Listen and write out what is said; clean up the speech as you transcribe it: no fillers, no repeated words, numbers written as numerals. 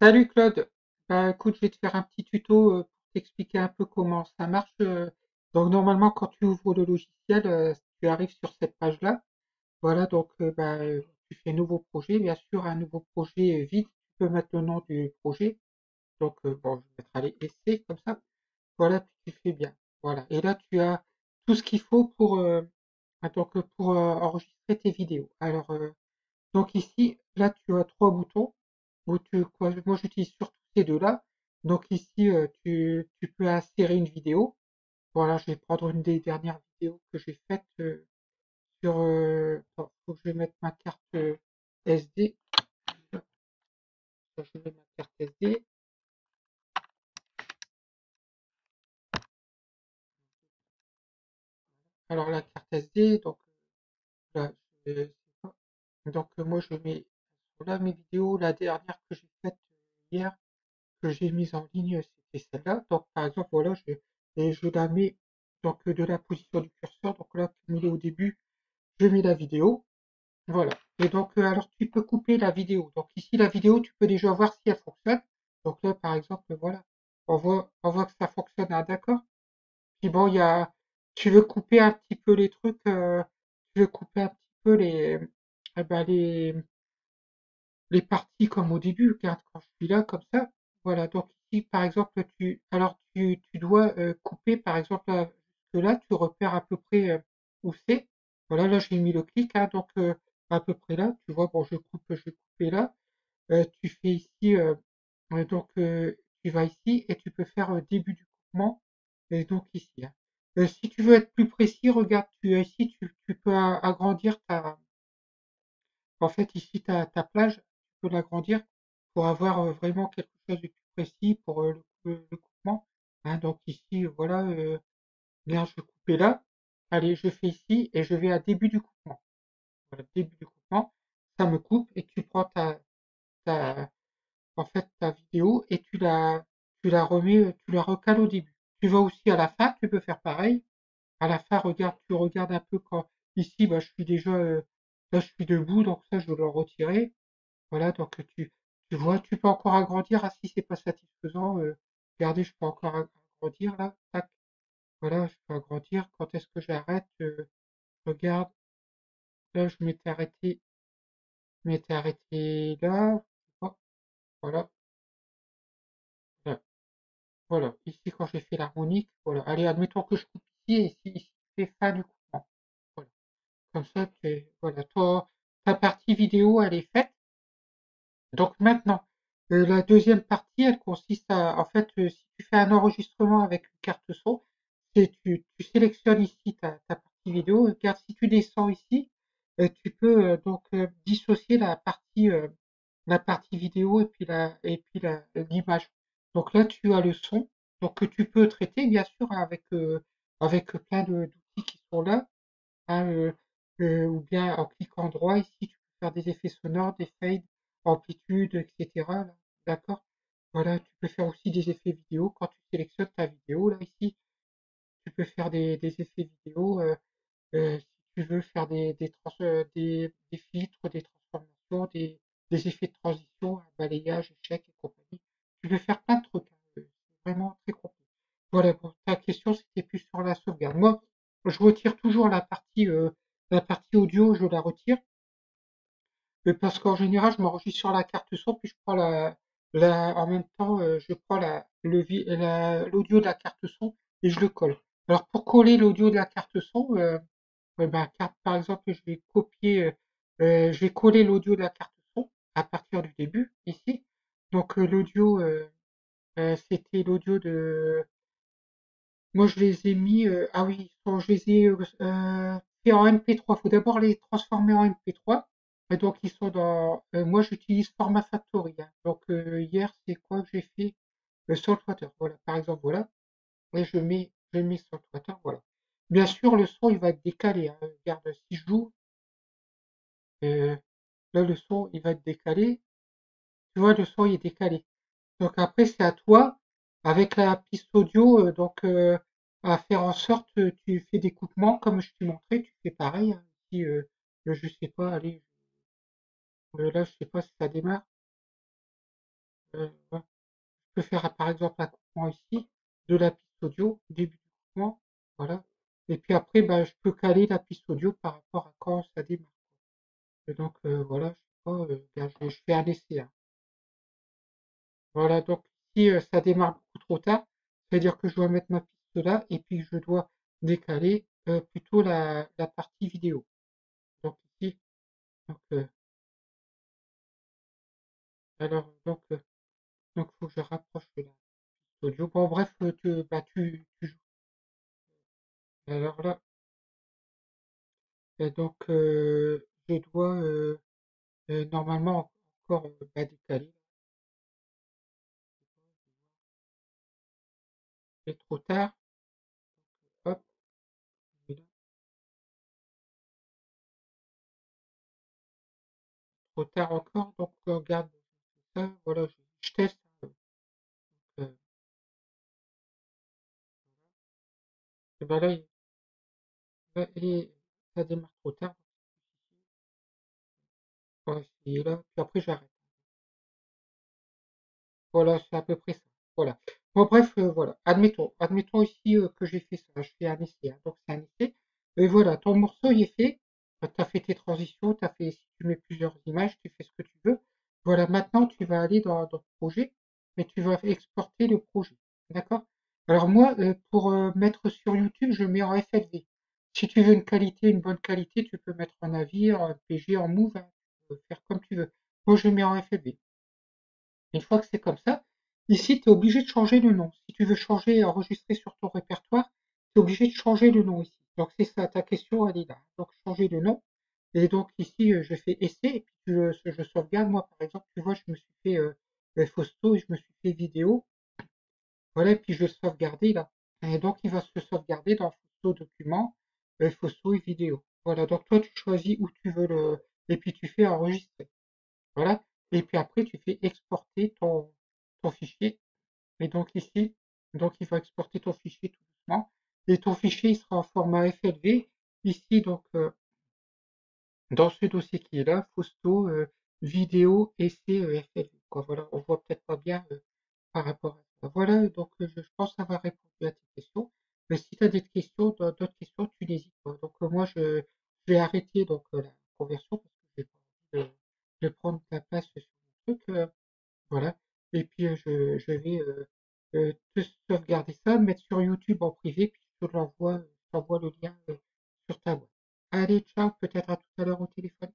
Salut Claude. Bah écoute, je vais te faire un petit tuto pour t'expliquer un peu comment ça marche. Donc normalement, quand tu ouvres le logiciel, tu arrives sur cette page-là. Voilà, donc tu fais nouveau projet. Bien sûr, un nouveau projet vide. Tu peux mettre le nom du projet. Donc bon, je vais mettre allez, essai comme ça. Voilà, puis tu fais bien. Voilà. Et là, tu as tout ce qu'il faut pour enregistrer tes vidéos. Alors donc ici, là, tu as trois boutons. Moi, j'utilise surtout ces deux-là. Donc ici, tu peux insérer une vidéo. Voilà, je vais prendre une des dernières vidéos que j'ai faites sur. Attends, faut que je mette ma carte SD. Je mets ma carte SD. Alors la carte SD, donc là, je- moi je mets là mes vidéos. La dernière que j'ai faite hier, que j'ai mise en ligne, c'était celle-là. Donc, par exemple, voilà, et je la mets donc de la position du curseur. Donc là, comme il est au début, je mets la vidéo. Voilà. Et donc, alors tu peux couper la vidéo. Donc ici, la vidéo, tu peux déjà voir si elle fonctionne. Donc là, par exemple, voilà, on voit que ça fonctionne, ah, d'accord. Puis bon, tu veux couper un petit peu les trucs, tu veux couper un petit peu eh ben, les parties comme au début, regarde quand je suis là comme ça. Voilà, donc ici par exemple tu dois couper par exemple là, jusque là, tu repères à peu près où c'est. Voilà, là j'ai mis le clic, hein, donc à peu près là, tu vois, bon je vais couper là. Tu fais ici tu vas ici et tu peux faire début du coupement et donc ici, hein. Si tu veux être plus précis, regarde, ici tu peux agrandir en fait, ici, ta plage, tu peux l'agrandir pour avoir vraiment quelque chose de plus précis pour le coupement, hein. Donc ici, voilà, bien, je vais couper là. Allez, je fais ici et je vais à début du coupement. Voilà, début du coupement, ça me coupe et tu prends ta, en fait, ta vidéo et tu la remets, tu la recales au début. Tu vas aussi à la fin, tu peux faire pareil. À la fin, regarde, tu regardes un peu quand, ici, bah, je suis déjà, là, je suis debout, donc ça, je vais le retirer. Voilà, donc tu vois, tu peux encore agrandir. Ah, si c'est pas satisfaisant, regardez, je peux encore agrandir là. Tac, voilà, je peux agrandir. Quand est-ce que j'arrête? Regarde, là, je m'étais arrêté là. Hop, voilà, voilà, voilà. Ici, quand j'ai fait l'harmonique, voilà. Allez, admettons que je coupe ici et ici c'est fin du coupement. Voilà. Comme ça, voilà, toi, ta partie vidéo, elle est faite. Donc maintenant, la deuxième partie, elle consiste en fait, si tu fais un enregistrement avec une carte son, tu sélectionnes ici ta partie vidéo. Regarde, si tu descends ici, tu peux dissocier la partie vidéo l'image. Donc là, tu as le son, donc que tu peux traiter bien sûr avec plein d'outils qui sont là, hein, ou bien en cliquant droit ici, tu peux faire des effets sonores, des fades, amplitude, etc. Là, d'accord? Voilà, tu peux faire aussi des effets vidéo. Quand tu sélectionnes ta vidéo, là, ici, tu peux faire des effets vidéo. Si tu veux faire des filtres, des transformations, des effets de transition, un balayage, échec et compagnie. Tu peux faire plein de trucs, hein. C'est vraiment très complet. Voilà, pour ta question, c'était plus sur la sauvegarde. Moi, je retire toujours la partie audio, je la retire, mais parce qu'en général, je m'enregistre sur la carte son, puis je prends en même temps, je prends l'audio de la carte son et je le colle. Alors, pour coller l'audio de la carte son, par exemple, je vais coller l'audio de la carte son à partir du début, ici. Donc, l'audio, c'était l'audio de, moi, je les ai mis, ah oui, je les ai fait en MP3. Il faut d'abord les transformer en MP3. Et donc, ils sont moi, j'utilise Format Factory, hein. Donc, hier, c'est quoi que j'ai fait? Saltwater. Voilà, par exemple, voilà. Et je mets Saltwater, voilà. Bien sûr, le son, il va être décalé, hein. Regarde, si je joue, euh, là, le son, il va être décalé. Tu vois, le son, il est décalé. Donc après, c'est à toi, avec la piste audio, à faire en sorte que tu fais des coupements comme je t'ai montré, tu fais pareil, hein. Si, je sais pas, allez, là, je sais pas si ça démarre. Ouais. Je peux faire par exemple un coupement ici de la piste audio, début du coupement, voilà. Et puis après, bah, je peux caler la piste audio par rapport à quand ça démarre. Et donc voilà, je sais pas, bien, je fais un essai, hein. Voilà, donc si ça démarre beaucoup trop tard, c'est-à-dire que je dois mettre ma piste là et puis je dois décaler plutôt la partie vidéo. Donc ici, donc alors donc faut que je rapproche de la piste audio. Bon bref, tu joues. Alors là, et donc je dois normalement encore décaler. C'est trop tard. Hop, et là, trop tard encore. Donc regarde ça. Voilà, je teste. Euh, et ben là, ça démarre trop tard. On va essayer là. Puis après, j'arrête. Voilà, c'est à peu près ça. Voilà. Bon, bref, voilà. Admettons ici que j'ai fait ça. Je fais un essai, hein. Donc, c'est un essai. Et voilà, ton morceau, il est fait. Tu as fait tes transitions, si tu mets plusieurs images, tu fais ce que tu veux. Voilà, maintenant, tu vas aller dans le projet et tu vas exporter le projet. D'accord? Alors, moi, pour mettre sur YouTube, je mets en FLV. Si tu veux une bonne qualité, tu peux mettre en navire, en PG, en move, hein. Tu peux faire comme tu veux. Moi, je mets en FLV. Une fois que c'est comme ça, ici, tu es obligé de changer le nom. Si tu veux changer et enregistrer sur ton répertoire, tu es obligé de changer le nom ici. Donc c'est ça, ta question, elle est là. Donc changer le nom. Et donc ici, je fais essai et puis je sauvegarde. Moi, par exemple, tu vois, je me suis fait Fausto et je me suis fait vidéo. Voilà, et puis je vais le sauvegarder là. Et donc il va se sauvegarder dans Fausto document, Fausto et vidéo. Voilà, donc toi, tu choisis où tu veux et puis tu fais enregistrer. Voilà. Et puis après, tu fais exporter ton fichier. Et donc ici, donc il va exporter ton fichier tout doucement. Et ton fichier, il sera en format FLV. Ici, donc, dans ce dossier qui est là, Fausto, vidéo, essai, FLV. Quoi, voilà, on voit peut-être pas bien par rapport à ça. Voilà, donc je pense avoir répondu à tes questions. Mais si tu as des questions, d'autres questions, tu n'hésites pas. Donc moi, je vais arrêter donc la conversion parce que j'ai pas envie de prendre ta place sur mon truc. Voilà. Et puis je vais te sauvegarder ça, mettre sur YouTube en privé, puis je t'envoie le lien sur ta boîte. Allez, ciao, peut-être à tout à l'heure au téléphone.